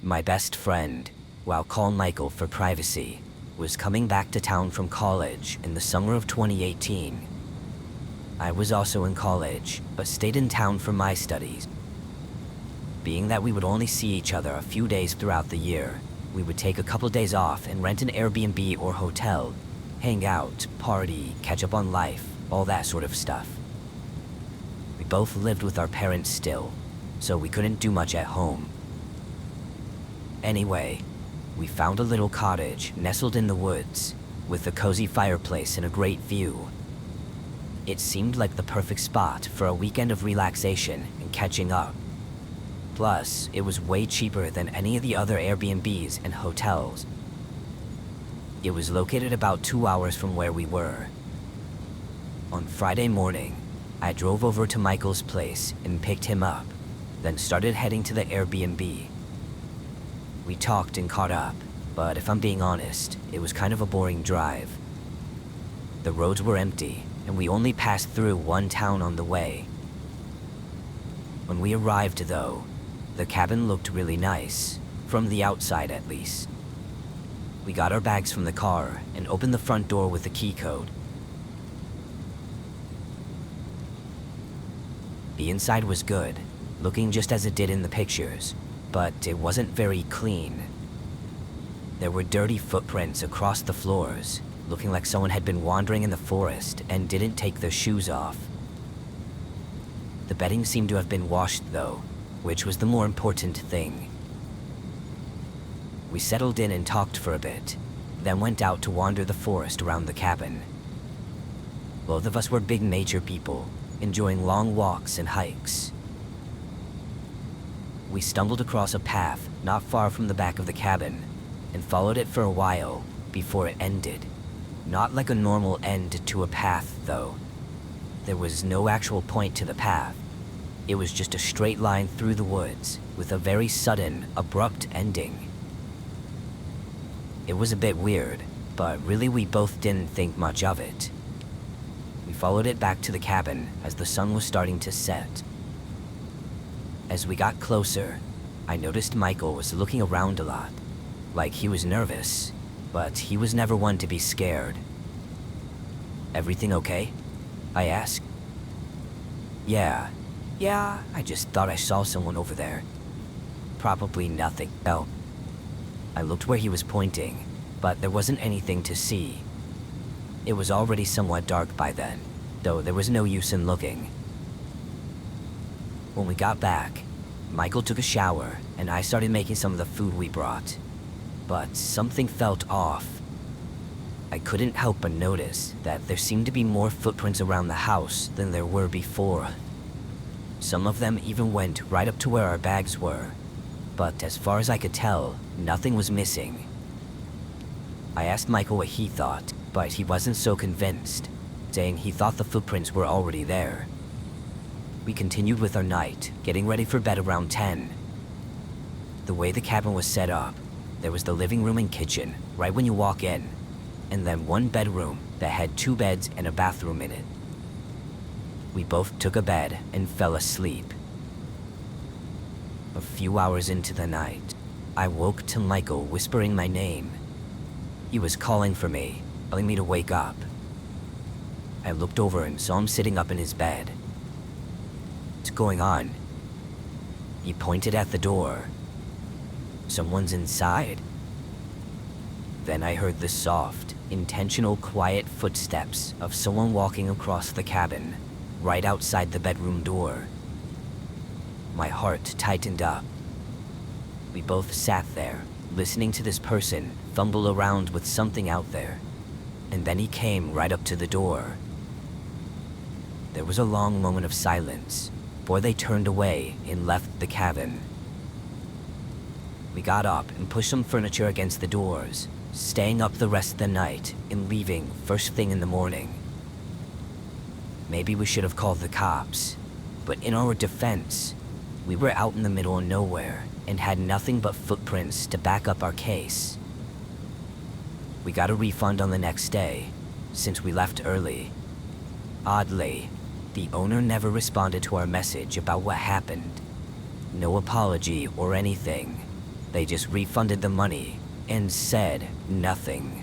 My best friend, well, call Michael for privacy, was coming back to town from college in the summer of 2018. I was also in college, but stayed in town for my studies. Being that we would only see each other a few days throughout the year, we would take a couple days off and rent an Airbnb or hotel, hang out, party, catch up on life, all that sort of stuff. We both lived with our parents still, so we couldn't do much at home. Anyway, we found a little cottage nestled in the woods, with a cozy fireplace and a great view. It seemed like the perfect spot for a weekend of relaxation and catching up. Plus, it was way cheaper than any of the other Airbnbs and hotels. It was located about 2 hours from where we were. On Friday morning, I drove over to Michael's place and picked him up, then started heading to the Airbnb. We talked and caught up, but if I'm being honest, it was kind of a boring drive. The roads were empty, and we only passed through one town on the way. When we arrived, though, the cabin looked really nice, from the outside at least. We got our bags from the car and opened the front door with a key code. The inside was good, looking just as it did in the pictures, but it wasn't very clean. There were dirty footprints across the floors, looking like someone had been wandering in the forest and didn't take their shoes off. The bedding seemed to have been washed though, which was the more important thing. We settled in and talked for a bit, then went out to wander the forest around the cabin. Both of us were big nature people, enjoying long walks and hikes. We stumbled across a path not far from the back of the cabin and followed it for a while before it ended. Not like a normal end to a path, though. There was no actual point to the path. It was just a straight line through the woods with a very sudden, abrupt ending. It was a bit weird, but really we both didn't think much of it. We followed it back to the cabin as the sun was starting to set. As we got closer, I noticed Michael was looking around a lot, like he was nervous, but he was never one to be scared. "Everything okay?" I asked. Yeah, I just thought I saw someone over there. Probably nothing else." I looked where he was pointing, but there wasn't anything to see. It was already somewhat dark by then, though there was no use in looking. When we got back, Michael took a shower and I started making some of the food we brought. But something felt off. I couldn't help but notice that there seemed to be more footprints around the house than there were before. Some of them even went right up to where our bags were, but as far as I could tell, nothing was missing. I asked Michael what he thought, but he wasn't so convinced, saying he thought the footprints were already there. We continued with our night, getting ready for bed around 10. The way the cabin was set up, there was the living room and kitchen right when you walk in, and then one bedroom that had 2 beds and a bathroom in it. We both took a bed and fell asleep. A few hours into the night, I woke to Michael whispering my name. He was calling for me, telling me to wake up. I looked over and saw him sitting up in his bed. "What's going on?" He pointed at the door. "Someone's inside." Then I heard the soft, intentional, quiet footsteps of someone walking across the cabin, right outside the bedroom door. My heart tightened up. We both sat there, listening to this person fumble around with something out there, and then he came right up to the door. There was a long moment of silence before they turned away and left the cabin. We got up and pushed some furniture against the doors, staying up the rest of the night and leaving first thing in the morning. Maybe we should have called the cops, but in our defense, we were out in the middle of nowhere and had nothing but footprints to back up our case. We got a refund on the next day, since we left early. Oddly, the owner never responded to our message about what happened. No apology or anything. They just refunded the money and said nothing.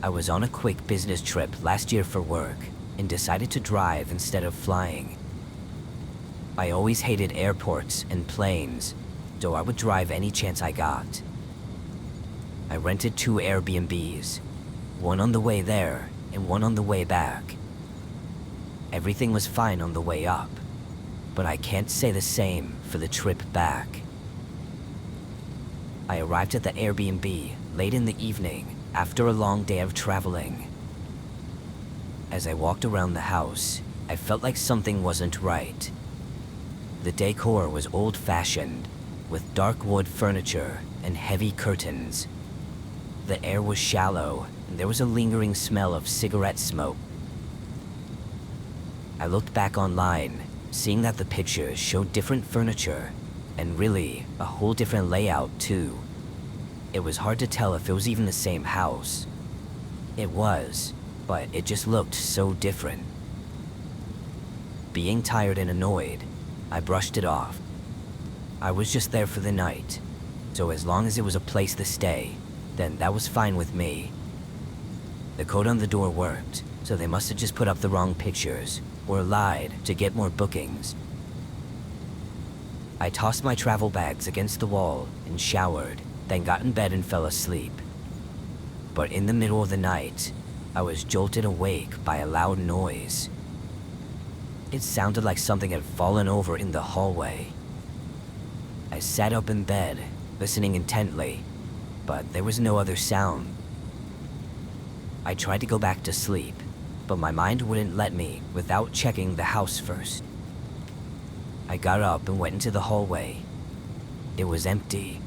I was on a quick business trip last year for work and decided to drive instead of flying. I always hated airports and planes, so I would drive any chance I got. I rented 2 Airbnbs, one on the way there and one on the way back. Everything was fine on the way up, but I can't say the same for the trip back. I arrived at the Airbnb late in the evening after a long day of traveling. As I walked around the house, I felt like something wasn't right. The decor was old-fashioned, with dark wood furniture and heavy curtains. The air was shallow, and there was a lingering smell of cigarette smoke. I looked back online, seeing that the pictures showed different furniture, and really, a whole different layout too. It was hard to tell if it was even the same house. It was, but it just looked so different. Being tired and annoyed, I brushed it off. I was just there for the night, so as long as it was a place to stay, then that was fine with me. The code on the door worked, so they must have just put up the wrong pictures, or lied to get more bookings. I tossed my travel bags against the wall and showered, then got in bed and fell asleep. But in the middle of the night, I was jolted awake by a loud noise. It sounded like something had fallen over in the hallway. I sat up in bed, listening intently, but there was no other sound. I tried to go back to sleep, but my mind wouldn't let me without checking the house first. I got up and went into the hallway. It was empty.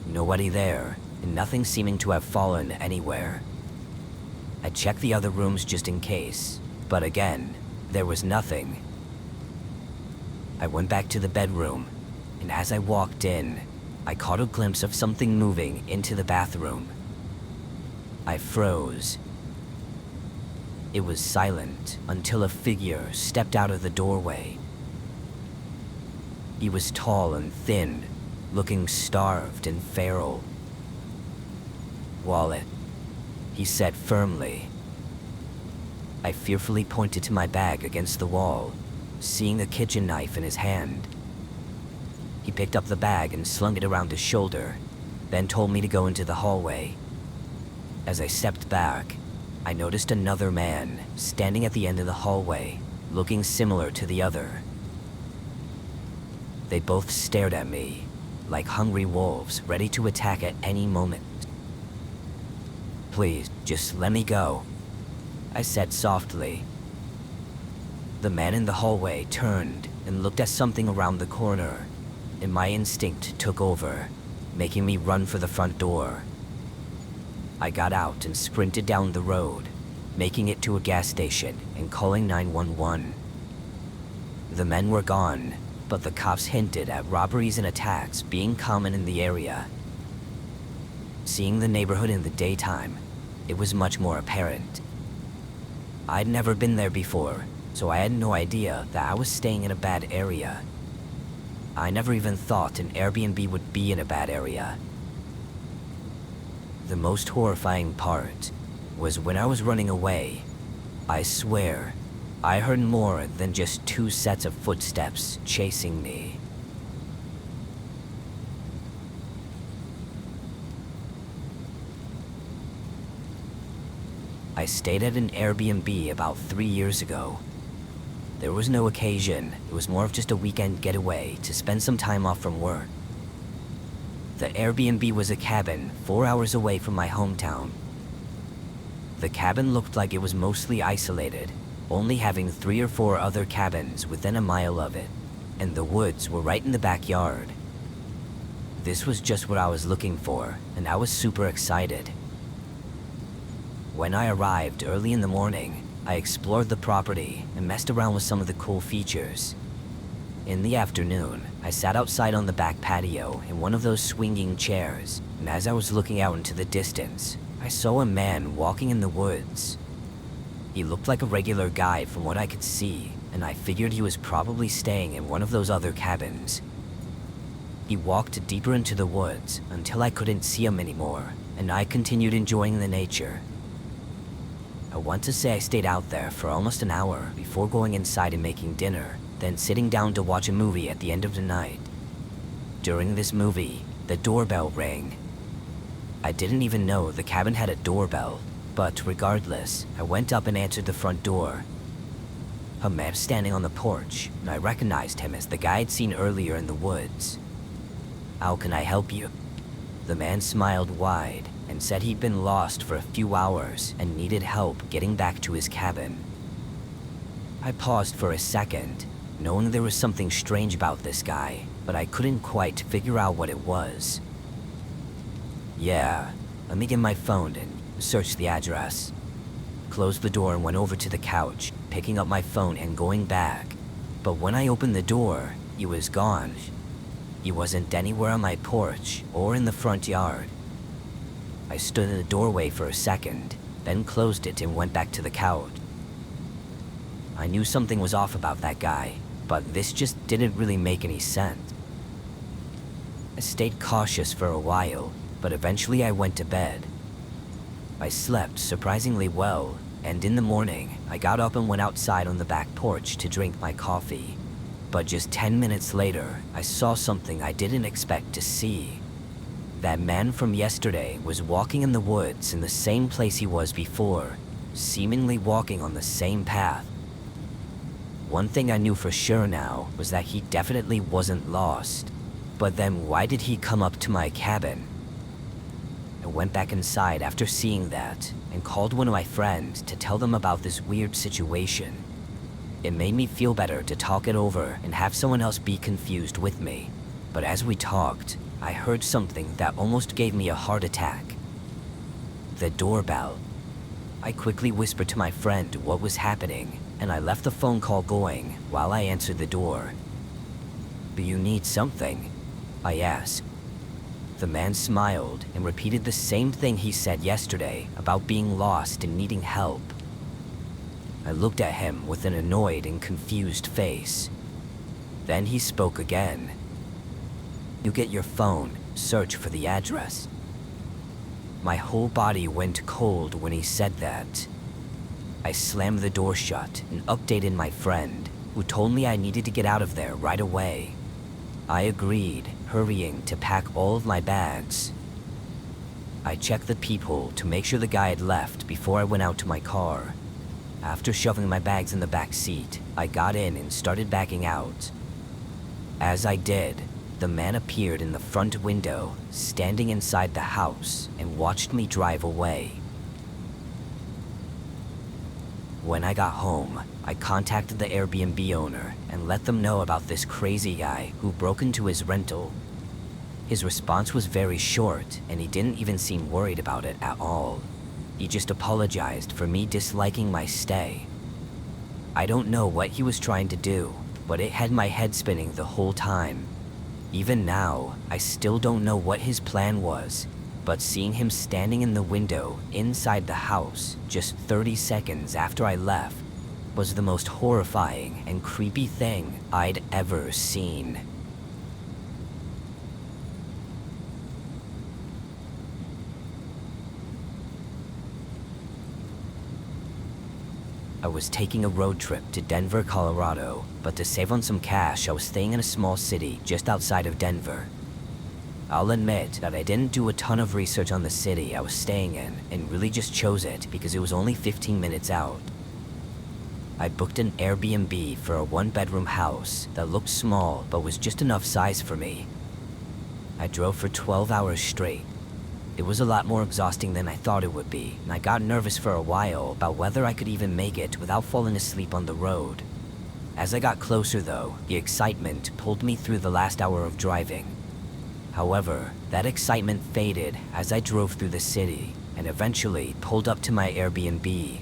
Nobody there, and nothing seeming to have fallen anywhere. I checked the other rooms just in case, but again, there was nothing. I went back to the bedroom, and as I walked in, I caught a glimpse of something moving into the bathroom. I froze. It was silent until a figure stepped out of the doorway. He was tall and thin, looking starved and feral. "Wallet," he said firmly. I fearfully pointed to my bag against the wall, seeing a kitchen knife in his hand. He picked up the bag and slung it around his shoulder, then told me to go into the hallway. As I stepped back, I noticed another man standing at the end of the hallway, looking similar to the other. They both stared at me, like hungry wolves ready to attack at any moment. "Please, just let me go," I said softly. The man in the hallway turned and looked at something around the corner, and my instinct took over, making me run for the front door. I got out and sprinted down the road, making it to a gas station and calling 911. The men were gone, but the cops hinted at robberies and attacks being common in the area. Seeing the neighborhood in the daytime, it was much more apparent. I'd never been there before, so I had no idea that I was staying in a bad area. I never even thought an Airbnb would be in a bad area. The most horrifying part was when I was running away. I swear, I heard more than just 2 sets of footsteps chasing me. I stayed at an Airbnb about 3 years ago. There was no occasion, it was more of just a weekend getaway to spend some time off from work. The Airbnb was a cabin 4 hours away from my hometown. The cabin looked like it was mostly isolated, only having 3 or 4 other cabins within a mile of it, and the woods were right in the backyard. This was just what I was looking for, and I was super excited. When I arrived early in the morning, I explored the property and messed around with some of the cool features. In the afternoon, I sat outside on the back patio in one of those swinging chairs, and as I was looking out into the distance, I saw a man walking in the woods. He looked like a regular guy from what I could see, and I figured he was probably staying in one of those other cabins. He walked deeper into the woods until I couldn't see him anymore, and I continued enjoying the nature. I want to say I stayed out there for almost an hour before going inside and making dinner, then sitting down to watch a movie at the end of the night. During this movie, the doorbell rang. I didn't even know the cabin had a doorbell, but regardless, I went up and answered the front door. A man standing on the porch, and I recognized him as the guy I'd seen earlier in the woods. "How can I help you?" The man smiled wide and said he'd been lost for a few hours and needed help getting back to his cabin. I paused for a second, knowing there was something strange about this guy, but I couldn't quite figure out what it was. "Yeah, let me get my phone and search the address." Closed the door and went over to the couch, picking up my phone and going back. But when I opened the door, he was gone. He wasn't anywhere on my porch or in the front yard. I stood in the doorway for a second, then closed it and went back to the couch. I knew something was off about that guy, but this just didn't really make any sense. I stayed cautious for a while, but eventually I went to bed. I slept surprisingly well, and in the morning, I got up and went outside on the back porch to drink my coffee. But just 10 minutes later, I saw something I didn't expect to see. That man from yesterday was walking in the woods in the same place he was before, seemingly walking on the same path. One thing I knew for sure now was that he definitely wasn't lost. But then why did he come up to my cabin? I went back inside after seeing that and called one of my friends to tell them about this weird situation. It made me feel better to talk it over and have someone else be confused with me. But as we talked, I heard something that almost gave me a heart attack. The doorbell. I quickly whispered to my friend what was happening, and I left the phone call going while I answered the door. "Do you need something?" I asked. The man smiled and repeated the same thing he said yesterday about being lost and needing help. I looked at him with an annoyed and confused face. Then he spoke again. "You get your phone, search for the address." My whole body went cold when he said that. I slammed the door shut and updated my friend, who told me I needed to get out of there right away. I agreed, hurrying to pack all of my bags. I checked the peephole to make sure the guy had left before I went out to my car. After shoving my bags in the back seat, I got in and started backing out. As I did, the man appeared in the front window, standing inside the house, and watched me drive away. When I got home, I contacted the Airbnb owner and let them know about this crazy guy who broke into his rental. His response was very short, and he didn't even seem worried about it at all. He just apologized for me disliking my stay. I don't know what he was trying to do, but it had my head spinning the whole time. Even now, I still don't know what his plan was, but seeing him standing in the window inside the house just 30 seconds after I left was the most horrifying and creepy thing I'd ever seen. I was taking a road trip to Denver, Colorado, but to save on some cash, I was staying in a small city just outside of Denver. I'll admit that I didn't do a ton of research on the city I was staying in and really just chose it because it was only 15 minutes out. I booked an Airbnb for a one-bedroom house that looked small but was just enough size for me. I drove for 12 hours straight. It was a lot more exhausting than I thought it would be, and I got nervous for a while about whether I could even make it without falling asleep on the road. As I got closer though, the excitement pulled me through the last hour of driving. However, that excitement faded as I drove through the city and eventually pulled up to my Airbnb.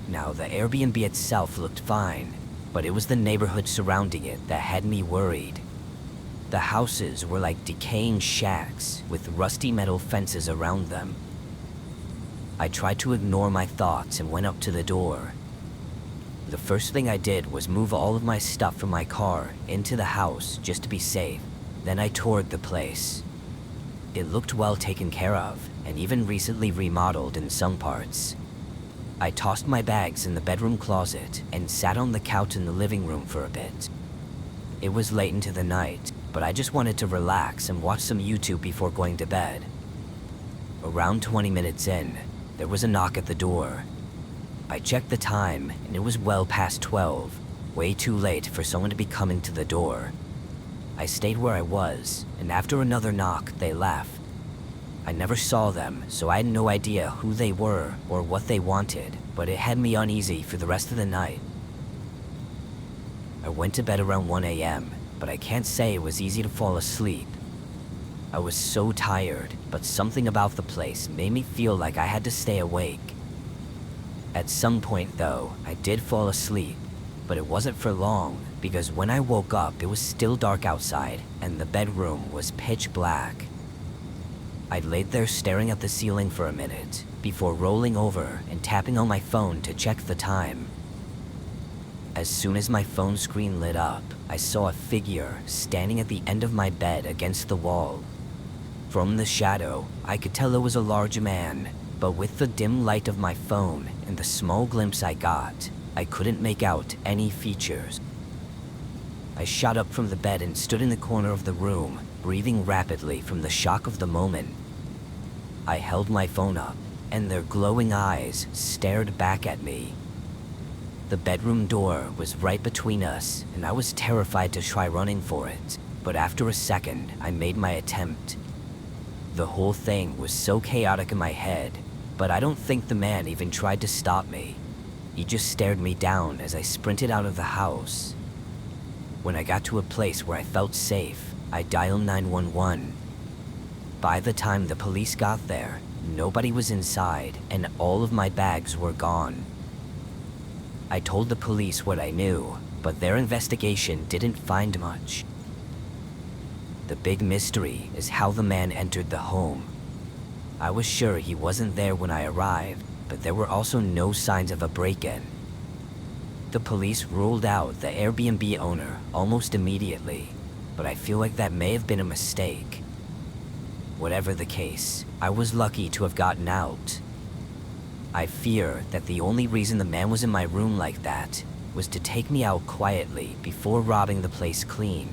Now, the Airbnb itself looked fine, but it was the neighborhood surrounding it that had me worried. The houses were like decaying shacks with rusty metal fences around them. I tried to ignore my thoughts and went up to the door. The first thing I did was move all of my stuff from my car into the house just to be safe. Then I toured the place. It looked well taken care of and even recently remodeled in some parts. I tossed my bags in the bedroom closet and sat on the couch in the living room for a bit. It was late into the night, but I just wanted to relax and watch some YouTube before going to bed. Around 20 minutes in, there was a knock at the door. I checked the time and it was well past 12, way too late for someone to be coming to the door. I stayed where I was, and after another knock, they left. I never saw them, so I had no idea who they were or what they wanted, but it had me uneasy for the rest of the night. I went to bed around 1 a.m., but I can't say it was easy to fall asleep. I was so tired, but something about the place made me feel like I had to stay awake. At some point though, I did fall asleep, but it wasn't for long, because when I woke up it was still dark outside and the bedroom was pitch black. I laid there staring at the ceiling for a minute, before rolling over and tapping on my phone to check the time. As soon as my phone screen lit up, I saw a figure standing at the end of my bed against the wall. From the shadow, I could tell it was a large man, but with the dim light of my phone and the small glimpse I got, I couldn't make out any features. I shot up from the bed and stood in the corner of the room, breathing rapidly from the shock of the moment. I held my phone up, and their glowing eyes stared back at me. The bedroom door was right between us, and I was terrified to try running for it, but after a second, I made my attempt. The whole thing was so chaotic in my head, but I don't think the man even tried to stop me. He just stared me down as I sprinted out of the house. When I got to a place where I felt safe, I dialed 911. By the time the police got there, nobody was inside and all of my bags were gone. I told the police what I knew, but their investigation didn't find much. The big mystery is how the man entered the home. I was sure he wasn't there when I arrived, but there were also no signs of a break-in. The police ruled out the Airbnb owner almost immediately, but I feel like that may have been a mistake. Whatever the case, I was lucky to have gotten out. I fear that the only reason the man was in my room like that was to take me out quietly before robbing the place clean.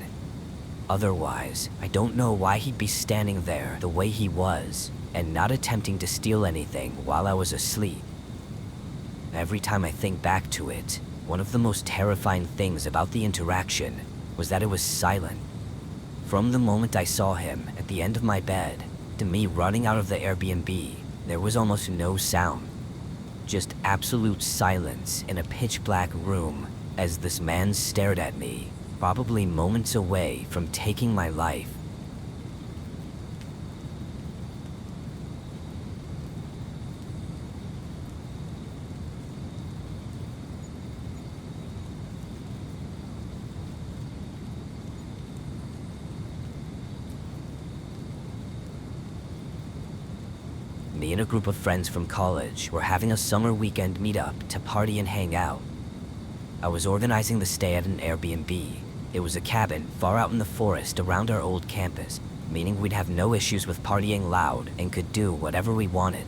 Otherwise, I don't know why he'd be standing there the way he was and not attempting to steal anything while I was asleep. Every time I think back to it, one of the most terrifying things about the interaction was that it was silent. From the moment I saw him at the end of my bed to me running out of the Airbnb, there was almost no sound. Just absolute silence in a pitch black room as this man stared at me, probably moments away from taking my life. Me and a group of friends from college were having a summer weekend meetup to party and hang out. I was organizing the stay at an Airbnb. It was a cabin far out in the forest around our old campus, meaning we'd have no issues with partying loud and could do whatever we wanted.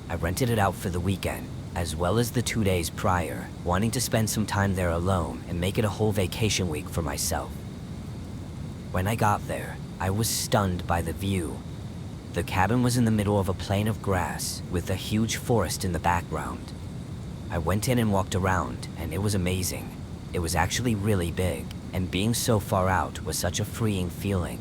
I rented it out for the weekend, as well as the 2 days prior, wanting to spend some time there alone and make it a whole vacation week for myself. When I got there, I was stunned by the view. The cabin was in the middle of a plain of grass with a huge forest in the background. I went in and walked around, and it was amazing. It was actually really big, and being so far out was such a freeing feeling.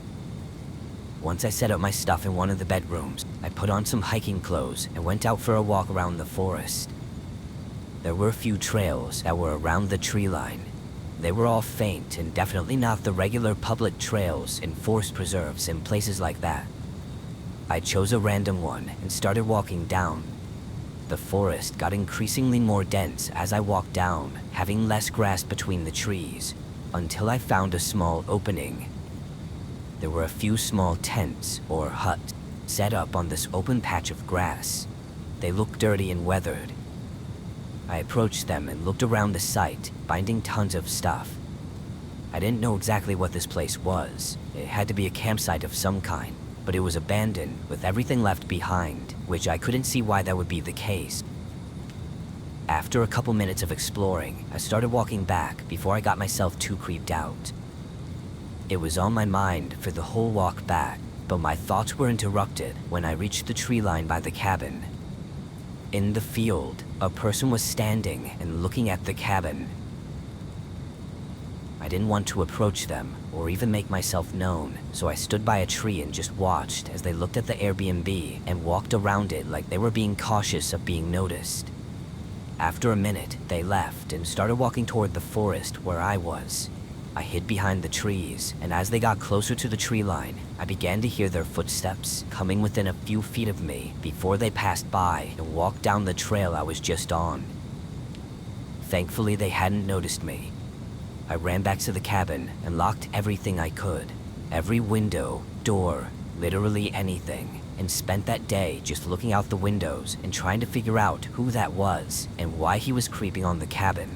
Once I set up my stuff in one of the bedrooms, I put on some hiking clothes and went out for a walk around the forest. There were a few trails that were around the tree line. They were all faint and definitely not the regular public trails in forest preserves and places like that. I chose a random one and started walking down. The forest got increasingly more dense as I walked down, having less grass between the trees, until I found a small opening. There were a few small tents or huts set up on this open patch of grass. They looked dirty and weathered. I approached them and looked around the site, finding tons of stuff. I didn't know exactly what this place was. It had to be a campsite of some kind, but it was abandoned with everything left behind, which I couldn't see why that would be the case. After a couple minutes of exploring, I started walking back before I got myself too creeped out. It was on my mind for the whole walk back, but my thoughts were interrupted when I reached the tree line by the cabin. In the field, a person was standing and looking at the cabin. I didn't want to approach them or even make myself known, so I stood by a tree and just watched as they looked at the Airbnb and walked around it like they were being cautious of being noticed. After a minute, they left and started walking toward the forest where I was. I hid behind the trees, and as they got closer to the tree line, I began to hear their footsteps coming within a few feet of me before they passed by and walked down the trail I was just on. Thankfully, they hadn't noticed me. I ran back to the cabin and locked everything I could. Every window, door, literally anything, and spent that day just looking out the windows and trying to figure out who that was and why he was creeping on the cabin.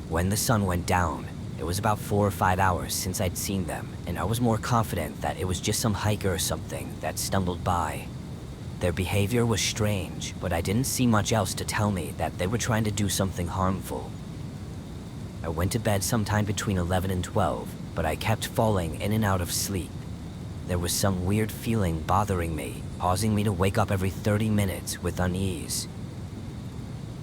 When the sun went down, it was about 4 or 5 hours since I'd seen them, and I was more confident that it was just some hiker or something that stumbled by. Their behavior was strange, but I didn't see much else to tell me that they were trying to do something harmful. I went to bed sometime between 11 and 12, but I kept falling in and out of sleep. There was some weird feeling bothering me, causing me to wake up every 30 minutes with unease.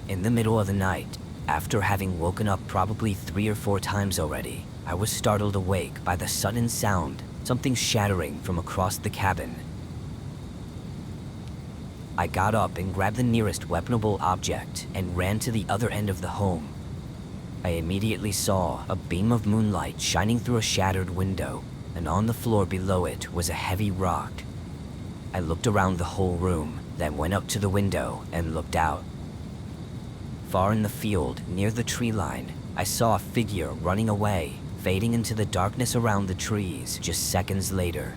In the middle of the night, after having woken up probably 3 or 4 times already, I was startled awake by the sudden sound, something shattering from across the cabin. I got up and grabbed the nearest weaponable object and ran to the other end of the home. I immediately saw a beam of moonlight shining through a shattered window, and on the floor below it was a heavy rock. I looked around the whole room, then went up to the window and looked out. Far in the field, near the tree line, I saw a figure running away, fading into the darkness around the trees just seconds later.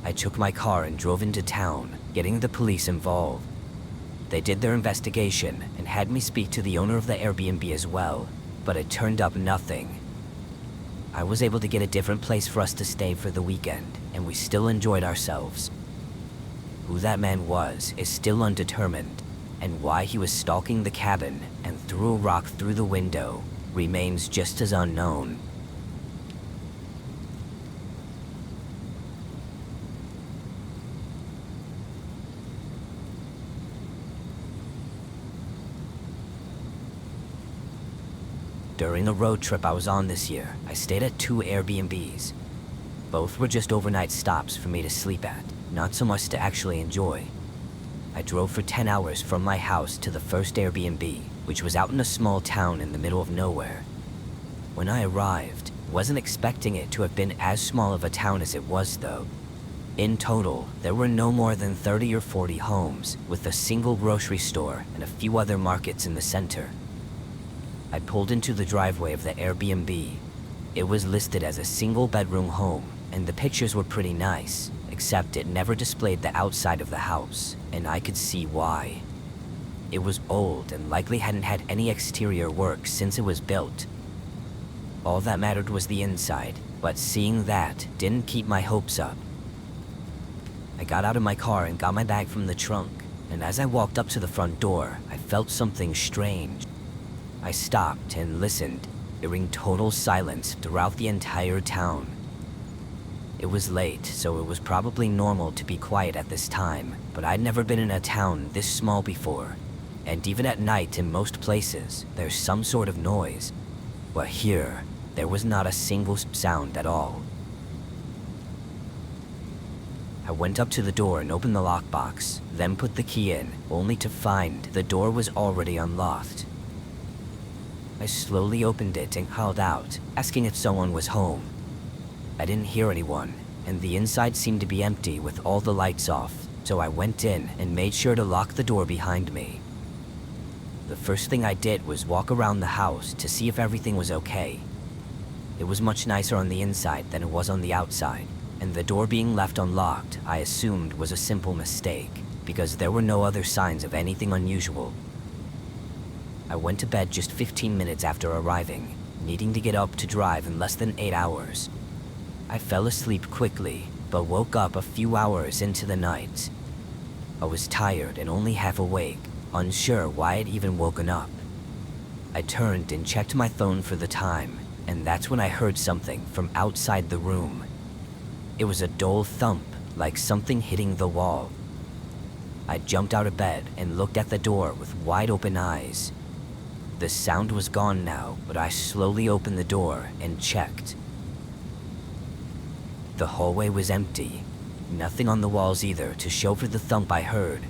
I took my car and drove into town, getting the police involved. They did their investigation and had me speak to the owner of the Airbnb as well, but it turned up nothing. I was able to get a different place for us to stay for the weekend, and we still enjoyed ourselves. Who that man was is still undetermined, and why he was stalking the cabin and threw a rock through the window remains just as unknown. During a road trip I was on this year, I stayed at 2 Airbnbs. Both were just overnight stops for me to sleep at, not so much to actually enjoy. I drove for 10 hours from my house to the first Airbnb, which was out in a small town in the middle of nowhere. When I arrived, I wasn't expecting it to have been as small of a town as it was though. In total, there were no more than 30 or 40 homes, with a single grocery store and a few other markets in the center. I pulled into the driveway of the Airbnb. It was listed as a single-bedroom home, and the pictures were pretty nice, except it never displayed the outside of the house, and I could see why. It was old and likely hadn't had any exterior work since it was built. All that mattered was the inside, but seeing that didn't keep my hopes up. I got out of my car and got my bag from the trunk, and as I walked up to the front door, I felt something strange. I stopped and listened, hearing total silence throughout the entire town. It was late, so it was probably normal to be quiet at this time, but I'd never been in a town this small before. And even at night in most places, there's some sort of noise. But here, there was not a single sound at all. I went up to the door and opened the lockbox, then put the key in, only to find the door was already unlocked. I slowly opened it and called out, asking if someone was home. I didn't hear anyone, and the inside seemed to be empty with all the lights off, so I went in and made sure to lock the door behind me. The first thing I did was walk around the house to see if everything was okay. It was much nicer on the inside than it was on the outside, and the door being left unlocked I assumed was a simple mistake, because there were no other signs of anything unusual. I went to bed just 15 minutes after arriving, needing to get up to drive in less than 8 hours. I fell asleep quickly, but woke up a few hours into the night. I was tired and only half awake, unsure why I'd even woken up. I turned and checked my phone for the time, and that's when I heard something from outside the room. It was a dull thump, like something hitting the wall. I jumped out of bed and looked at the door with wide open eyes. The sound was gone now, but I slowly opened the door and checked. The hallway was empty, nothing on the walls either to show for the thump I heard.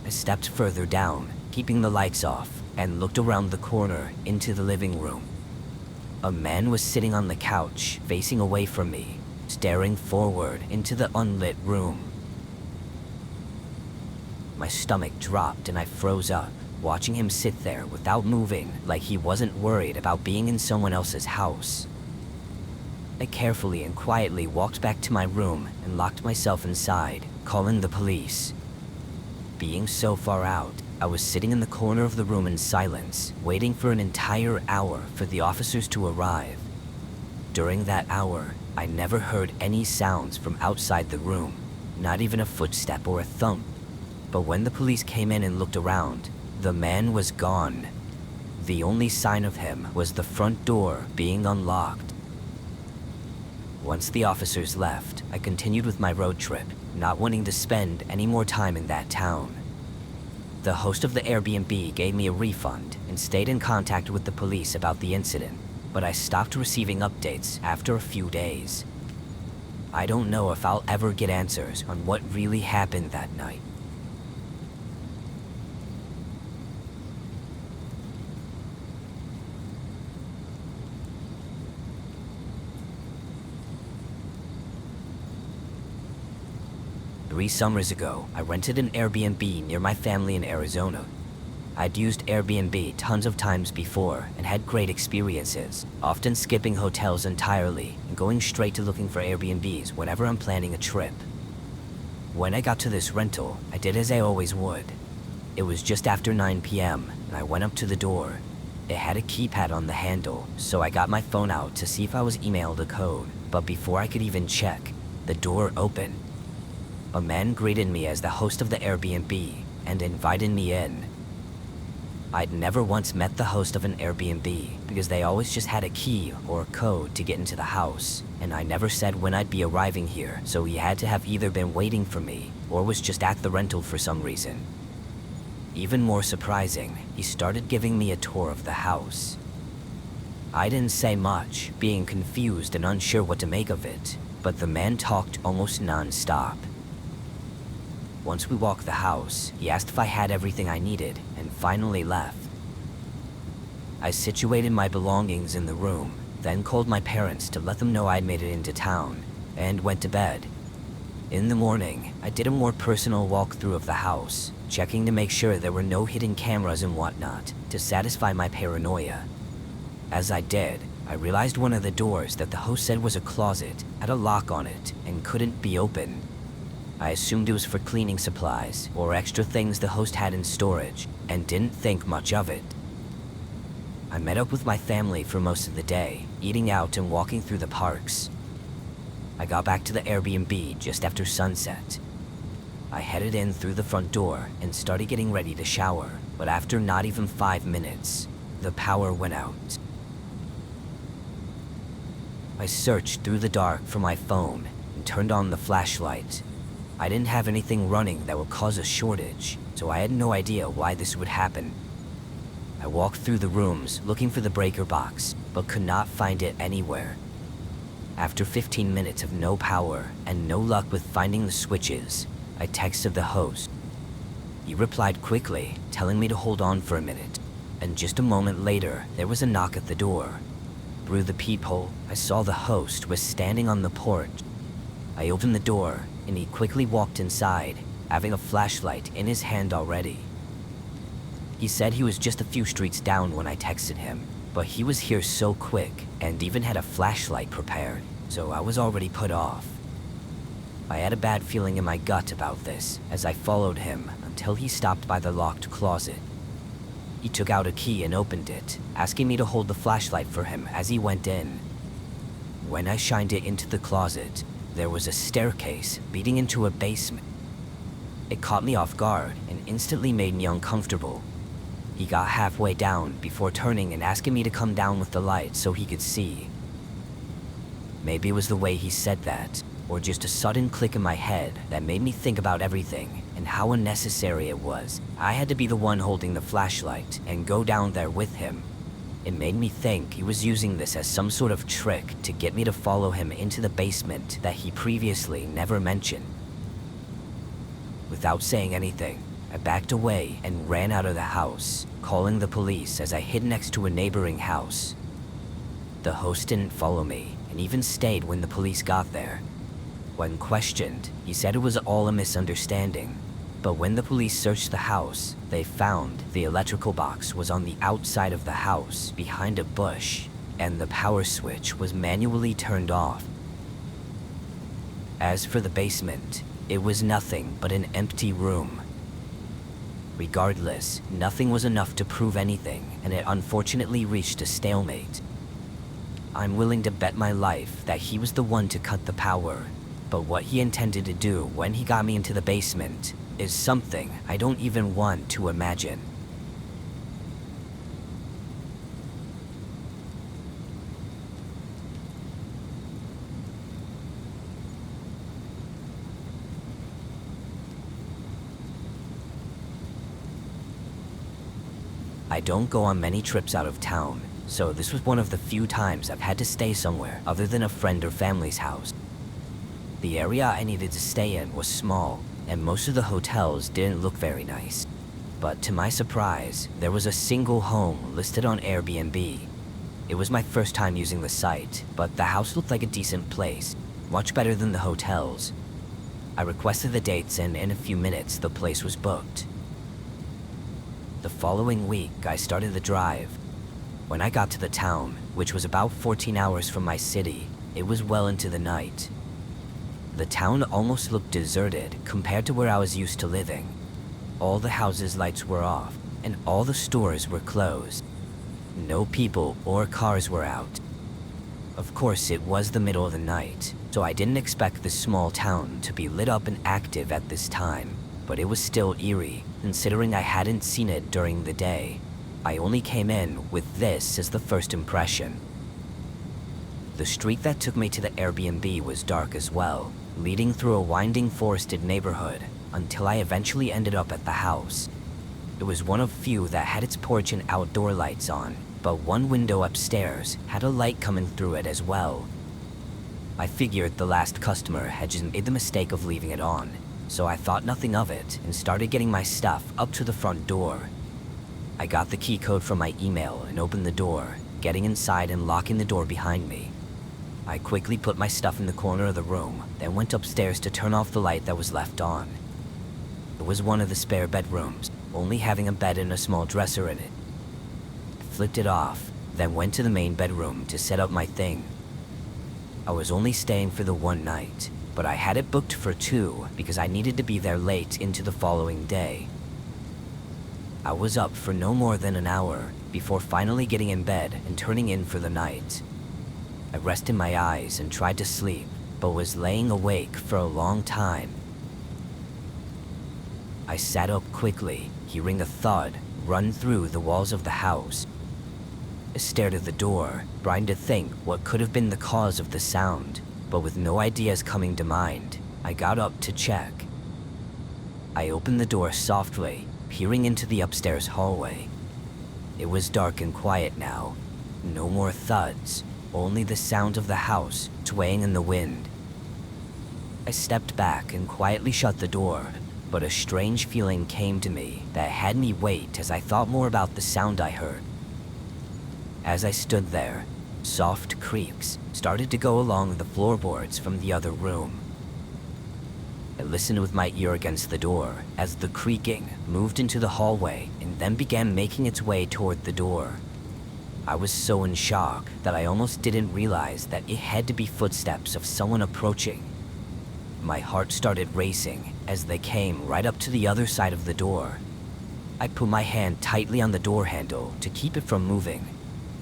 I stepped further down, keeping the lights off, and looked around the corner into the living room. A man was sitting on the couch, facing away from me, staring forward into the unlit room. My stomach dropped and I froze up, watching him sit there without moving, like he wasn't worried about being in someone else's house. I carefully and quietly walked back to my room and locked myself inside, calling the police. Being so far out, I was sitting in the corner of the room in silence, waiting for an entire hour for the officers to arrive. During that hour, I never heard any sounds from outside the room, not even a footstep or a thump. But when the police came in and looked around, the man was gone. The only sign of him was the front door being unlocked. Once the officers left, I continued with my road trip, not wanting to spend any more time in that town. The host of the Airbnb gave me a refund and stayed in contact with the police about the incident, but I stopped receiving updates after a few days. I don't know if I'll ever get answers on what really happened that night. Three summers ago, I rented an Airbnb near my family in Arizona. I'd used Airbnb tons of times before and had great experiences, often skipping hotels entirely and going straight to looking for Airbnbs whenever I'm planning a trip. When I got to this rental, I did as I always would. It was just after 9 p.m. and I went up to the door. It had a keypad on the handle, so I got my phone out to see if I was emailed a code, but before I could even check, the door opened. A man greeted me as the host of the Airbnb and invited me in. I'd never once met the host of an Airbnb because they always just had a key or a code to get into the house, and I never said when I'd be arriving here, so he had to have either been waiting for me or was just at the rental for some reason. Even more surprising, he started giving me a tour of the house. I didn't say much, being confused and unsure what to make of it, but the man talked almost non-stop. Once we walked the house, he asked if I had everything I needed and finally left. I situated my belongings in the room, then called my parents to let them know I'd made it into town, and went to bed. In the morning, I did a more personal walkthrough of the house, checking to make sure there were no hidden cameras and whatnot to satisfy my paranoia. As I did, I realized one of the doors that the host said was a closet had a lock on it and couldn't be opened. I assumed it was for cleaning supplies or extra things the host had in storage and didn't think much of it. I met up with my family for most of the day, eating out and walking through the parks. I got back to the Airbnb just after sunset. I headed in through the front door and started getting ready to shower, but after not even 5 minutes, the power went out. I searched through the dark for my phone and turned on the flashlight. I didn't have anything running that would cause a shortage, so I had no idea why this would happen. I walked through the rooms looking for the breaker box, but could not find it anywhere. After 15 minutes of no power and no luck with finding the switches, I texted the host. He replied quickly, telling me to hold on for a minute, and just a moment later, there was a knock at the door. Through the peephole, I saw the host was standing on the porch. I opened the door, and he quickly walked inside, having a flashlight in his hand already. He said he was just a few streets down when I texted him, but he was here so quick and even had a flashlight prepared, so I was already put off. I had a bad feeling in my gut about this as I followed him until he stopped by the locked closet. He took out a key and opened it, asking me to hold the flashlight for him as he went in. When I shined it into the closet, there was a staircase leading into a basement. It caught me off guard and instantly made me uncomfortable. He got halfway down before turning and asking me to come down with the light so he could see. Maybe it was the way he said that, or just a sudden click in my head that made me think about everything and how unnecessary it was. I had to be the one holding the flashlight and go down there with him. It made me think he was using this as some sort of trick to get me to follow him into the basement that he previously never mentioned. Without saying anything, I backed away and ran out of the house, calling the police as I hid next to a neighboring house. The host didn't follow me and even stayed when the police got there. When questioned, he said it was all a misunderstanding, but when the police searched the house, they found the electrical box was on the outside of the house behind a bush, and the power switch was manually turned off. As for the basement, it was nothing but an empty room. Regardless, nothing was enough to prove anything, and it unfortunately reached a stalemate. I'm willing to bet my life that he was the one to cut the power, but what he intended to do when he got me into the basement is something I don't even want to imagine. I don't go on many trips out of town, so this was one of the few times I've had to stay somewhere other than a friend or family's house. The area I needed to stay in was small, and most of the hotels didn't look very nice. But to my surprise, there was a single home listed on Airbnb. It was my first time using the site, but the house looked like a decent place, much better than the hotels. I requested the dates, and in a few minutes the place was booked. The following week, I started the drive. When I got to the town, which was about 14 hours from my city, it was well into the night. The town almost looked deserted compared to where I was used to living. All the houses' lights were off, and all the stores were closed. No people or cars were out. Of course, it was the middle of the night, so I didn't expect this small town to be lit up and active at this time, but it was still eerie, considering I hadn't seen it during the day. I only came in with this as the first impression. The street that took me to the Airbnb was dark as well, leading through a winding forested neighborhood until I eventually ended up at the house. It was one of few that had its porch and outdoor lights on, but one window upstairs had a light coming through it as well. I figured the last customer had just made the mistake of leaving it on, so I thought nothing of it and started getting my stuff up to the front door. I got the key code from my email and opened the door, getting inside and locking the door behind me. I quickly put my stuff in the corner of the room, then went upstairs to turn off the light that was left on. It was one of the spare bedrooms, only having a bed and a small dresser in it. I flipped it off, then went to the main bedroom to set up my thing. I was only staying for the one night, but I had it booked for 2 because I needed to be there late into the following day. I was up for no more than an hour before finally getting in bed and turning in for the night. I rested my eyes and tried to sleep, but was laying awake for a long time. I sat up quickly, hearing a thud run through the walls of the house. I stared at the door, trying to think what could have been the cause of the sound, but with no ideas coming to mind, I got up to check. I opened the door softly, peering into the upstairs hallway. It was dark and quiet now. No more thuds, only the sound of the house swaying in the wind. I stepped back and quietly shut the door, but a strange feeling came to me that had me wait as I thought more about the sound I heard. As I stood there, soft creaks started to go along the floorboards from the other room. I listened with my ear against the door as the creaking moved into the hallway and then began making its way toward the door. I was so in shock that I almost didn't realize that it had to be footsteps of someone approaching. My heart started racing as they came right up to the other side of the door. I put my hand tightly on the door handle to keep it from moving,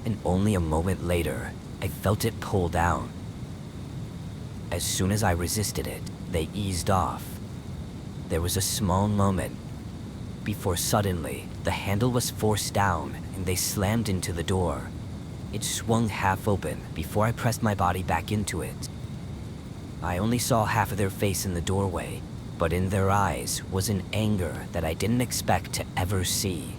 and only a moment later, I felt it pull down. As soon as I resisted it, they eased off. There was a small moment before suddenly the handle was forced down and they slammed into the door. It swung half open before I pressed my body back into it. I only saw half of their face in the doorway, but in their eyes was an anger that I didn't expect to ever see.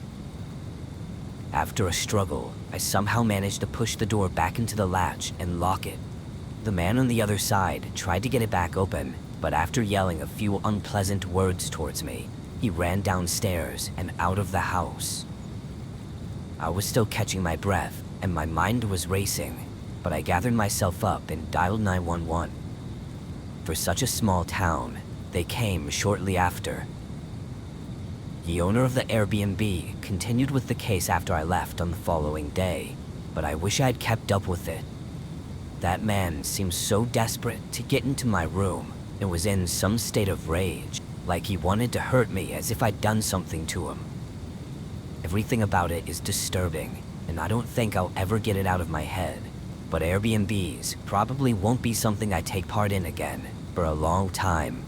After a struggle, I somehow managed to push the door back into the latch and lock it. The man on the other side tried to get it back open, but after yelling a few unpleasant words towards me, he ran downstairs and out of the house. I was still catching my breath and my mind was racing, but I gathered myself up and dialed 911. For such a small town, they came shortly after. The owner of the Airbnb continued with the case after I left on the following day, but I wish I had kept up with it. That man seemed so desperate to get into my room and was in some state of rage, like he wanted to hurt me as if I'd done something to him. Everything about it is disturbing, and I don't think I'll ever get it out of my head, but Airbnbs probably won't be something I take part in again for a long time.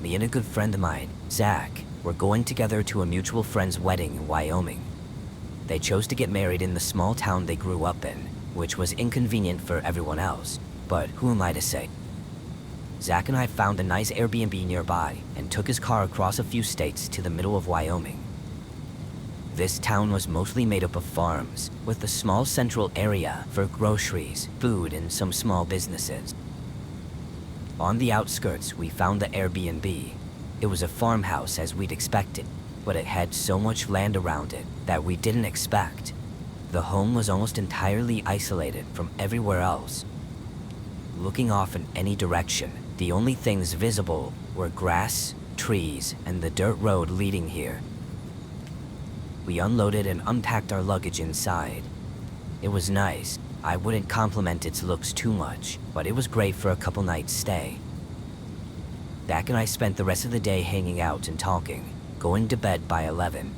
Me and a good friend of mine, Zach, were going together to a mutual friend's wedding in Wyoming. They chose to get married in the small town they grew up in, which was inconvenient for everyone else, but who am I to say? Zach and I found a nice Airbnb nearby and took his car across a few states to the middle of Wyoming. This town was mostly made up of farms, with a small central area for groceries, food, and some small businesses. On the outskirts, we found the Airbnb. It was a farmhouse as we'd expected, but it had so much land around it that we didn't expect. The home was almost entirely isolated from everywhere else. Looking off in any direction, the only things visible were grass, trees, and the dirt road leading here. We unloaded and unpacked our luggage inside. It was nice. I wouldn't compliment its looks too much, but it was great for a couple nights stay. Dak and I spent the rest of the day hanging out and talking, going to bed by 11.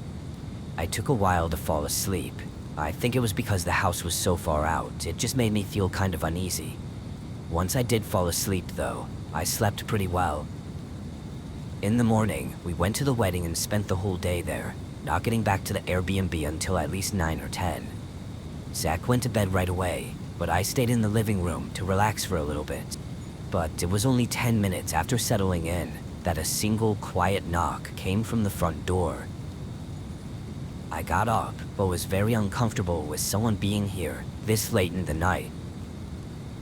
I took a while to fall asleep. I think it was because the house was so far out, it just made me feel kind of uneasy. Once I did fall asleep though, I slept pretty well. In the morning, we went to the wedding and spent the whole day there, not getting back to the Airbnb until at least 9 or 10. Zach went to bed right away, but I stayed in the living room to relax for a little bit. But it was only 10 minutes after settling in that a single quiet knock came from the front door. I got up, but was very uncomfortable with someone being here this late in the night.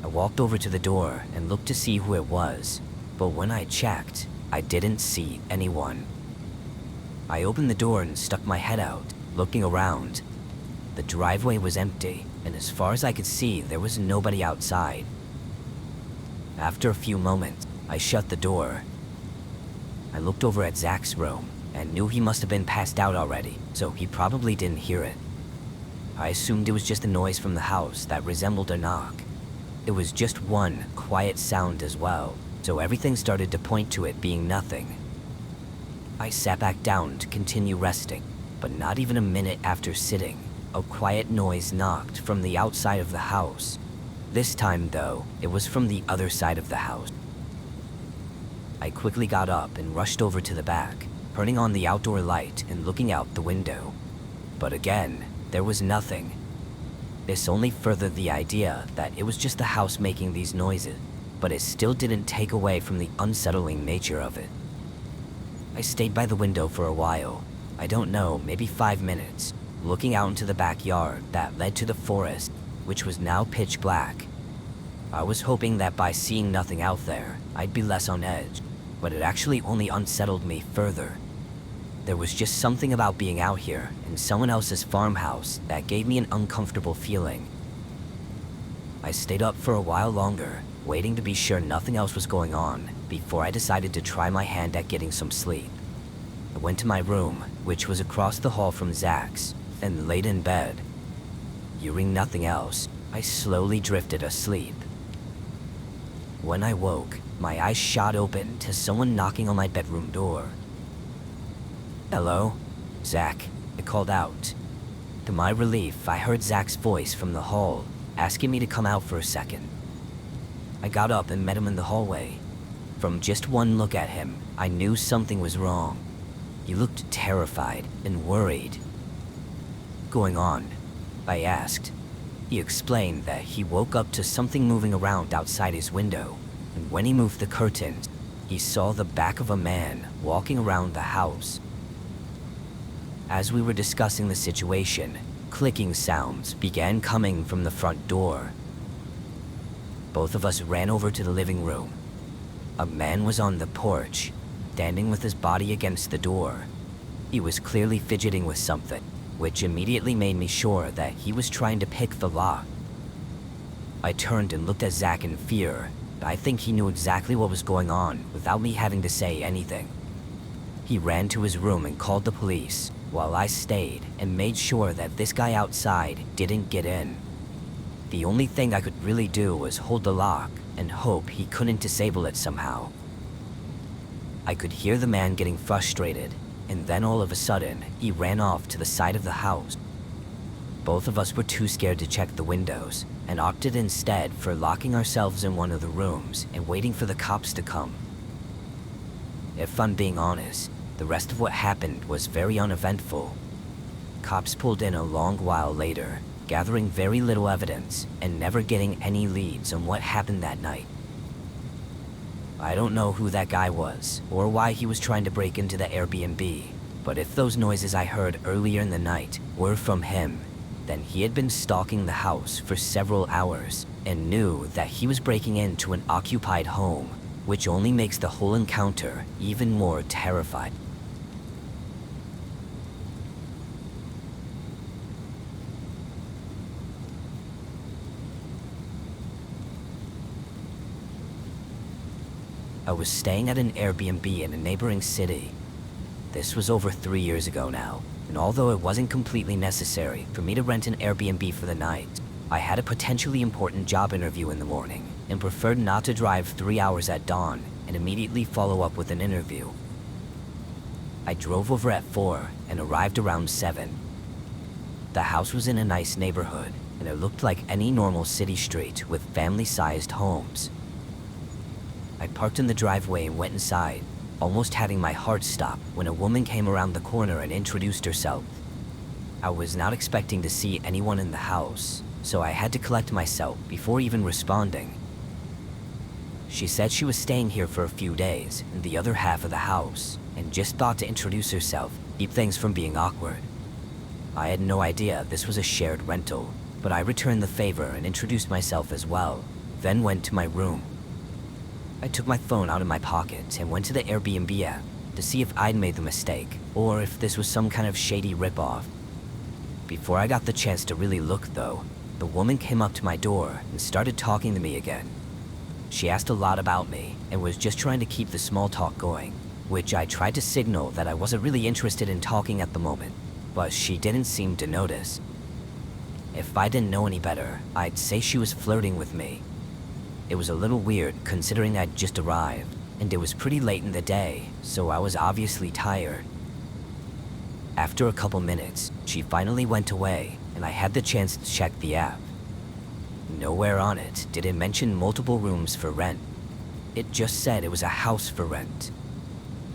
I walked over to the door and looked to see who it was, but when I checked, I didn't see anyone. I opened the door and stuck my head out, looking around. The driveway was empty, and as far as I could see, there was nobody outside. After a few moments, I shut the door. I looked over at Zach's room and knew he must have been passed out already, so he probably didn't hear it. I assumed it was just a noise from the house that resembled a knock. It was just one quiet sound as well, so everything started to point to it being nothing. I sat back down to continue resting, but not even a minute after sitting, a quiet noise knocked from the outside of the house. This time, though, it was from the other side of the house. I quickly got up and rushed over to the back, turning on the outdoor light and looking out the window. But again, there was nothing. This only furthered the idea that it was just the house making these noises, but it still didn't take away from the unsettling nature of it. I stayed by the window for a while, I don't know, maybe 5 minutes, looking out into the backyard that led to the forest, which was now pitch black. I was hoping that by seeing nothing out there, I'd be less on edge, but it actually only unsettled me further. There was just something about being out here in someone else's farmhouse that gave me an uncomfortable feeling. I stayed up for a while longer, waiting to be sure nothing else was going on before I decided to try my hand at getting some sleep. I went to my room, which was across the hall from Zach's, and laid in bed. Hearing nothing else, I slowly drifted asleep. When I woke, my eyes shot open to someone knocking on my bedroom door. "Hello? Zach," I called out. To my relief, I heard Zach's voice from the hall, asking me to come out for a second. I got up and met him in the hallway. From just one look at him, I knew something was wrong. He looked terrified and worried. "Going on?" I asked. He explained that he woke up to something moving around outside his window, and when he moved the curtains, he saw the back of a man walking around the house. As we were discussing the situation, clicking sounds began coming from the front door. Both of us ran over to the living room. A man was on the porch, standing with his body against the door. He was clearly fidgeting with something, which immediately made me sure that he was trying to pick the lock. I turned and looked at Zach in fear, but I think he knew exactly what was going on without me having to say anything. He ran to his room and called the police, while I stayed and made sure that this guy outside didn't get in. The only thing I could really do was hold the lock and hope he couldn't disable it somehow. I could hear the man getting frustrated, and then all of a sudden, he ran off to the side of the house. Both of us were too scared to check the windows, and opted instead for locking ourselves in one of the rooms and waiting for the cops to come. If I'm being honest, the rest of what happened was very uneventful. Cops pulled in a long while later, gathering very little evidence and never getting any leads on what happened that night. I don't know who that guy was, or why he was trying to break into the Airbnb, but if those noises I heard earlier in the night were from him, then he had been stalking the house for several hours and knew that he was breaking into an occupied home, which only makes the whole encounter even more terrifying. I was staying at an Airbnb in a neighboring city. This was over 3 years ago now, and although it wasn't completely necessary for me to rent an Airbnb for the night, I had a potentially important job interview in the morning and preferred not to drive 3 hours at dawn and immediately follow up with an interview. I drove over at 4 and arrived around 7. The house was in a nice neighborhood, and it looked like any normal city street with family-sized homes. I parked in the driveway and went inside, almost having my heart stop when a woman came around the corner and introduced herself. I was not expecting to see anyone in the house, so I had to collect myself before even responding. She said she was staying here for a few days in the other half of the house and just thought to introduce herself, keep things from being awkward. I had no idea this was a shared rental, but I returned the favor and introduced myself as well, then went to my room. I took my phone out of my pocket and went to the Airbnb app to see if I'd made the mistake, or if this was some kind of shady ripoff. Before I got the chance to really look though, the woman came up to my door and started talking to me again. She asked a lot about me and was just trying to keep the small talk going, which I tried to signal that I wasn't really interested in talking at the moment, but she didn't seem to notice. If I didn't know any better, I'd say she was flirting with me. It was a little weird considering I'd just arrived, and it was pretty late in the day, so I was obviously tired. After a couple minutes, she finally went away, and I had the chance to check the app. Nowhere on it did it mention multiple rooms for rent. It just said it was a house for rent.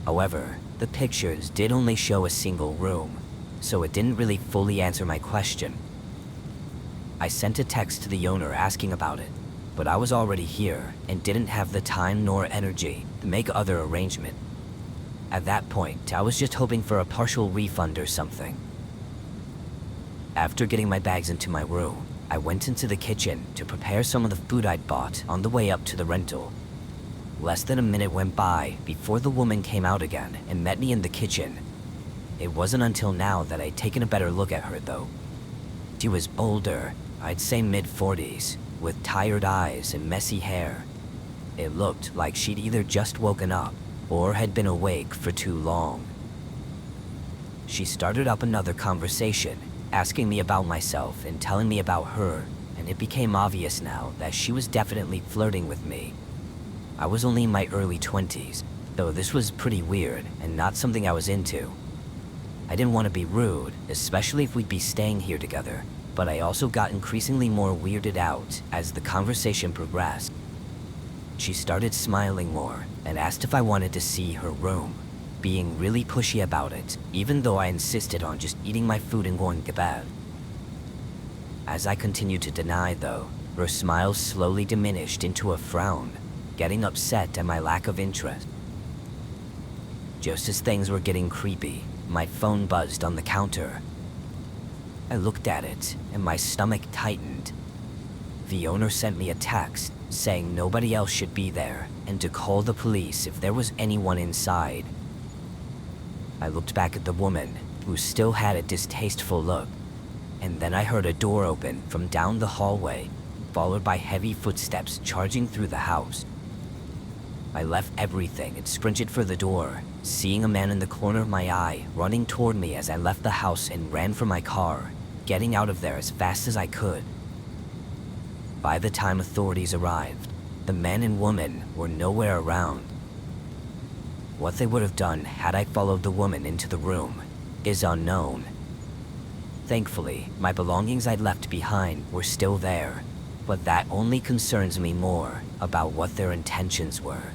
However, the pictures did only show a single room, so it didn't really fully answer my question. I sent a text to the owner asking about it, but I was already here and didn't have the time nor energy to make other arrangement. At that point, I was just hoping for a partial refund or something. After getting my bags into my room, I went into the kitchen to prepare some of the food I'd bought on the way up to the rental. Less than a minute went by before the woman came out again and met me in the kitchen. It wasn't until now that I'd taken a better look at her though. She was older, I'd say mid-40s, with tired eyes and messy hair. It looked like she'd either just woken up or had been awake for too long. She started up another conversation, asking me about myself and telling me about her, and it became obvious now that she was definitely flirting with me. I was only in my early 20s, though this was pretty weird and not something I was into. I didn't want to be rude, especially if we'd be staying here together, but I also got increasingly more weirded out as the conversation progressed. She started smiling more and asked if I wanted to see her room, being really pushy about it, even though I insisted on just eating my food and going to bed. As I continued to deny, though, her smile slowly diminished into a frown, getting upset at my lack of interest. Just as things were getting creepy, my phone buzzed on the counter. I looked at it, and my stomach tightened. The owner sent me a text saying nobody else should be there and to call the police if there was anyone inside. I looked back at the woman, who still had a distasteful look, and then I heard a door open from down the hallway, followed by heavy footsteps charging through the house. I left everything and sprinted for the door, seeing a man in the corner of my eye running toward me as I left the house and ran for my car, getting out of there as fast as I could. By the time authorities arrived, the man and woman were nowhere around. What they would have done had I followed the woman into the room is unknown. Thankfully, my belongings I'd left behind were still there, but that only concerns me more about what their intentions were.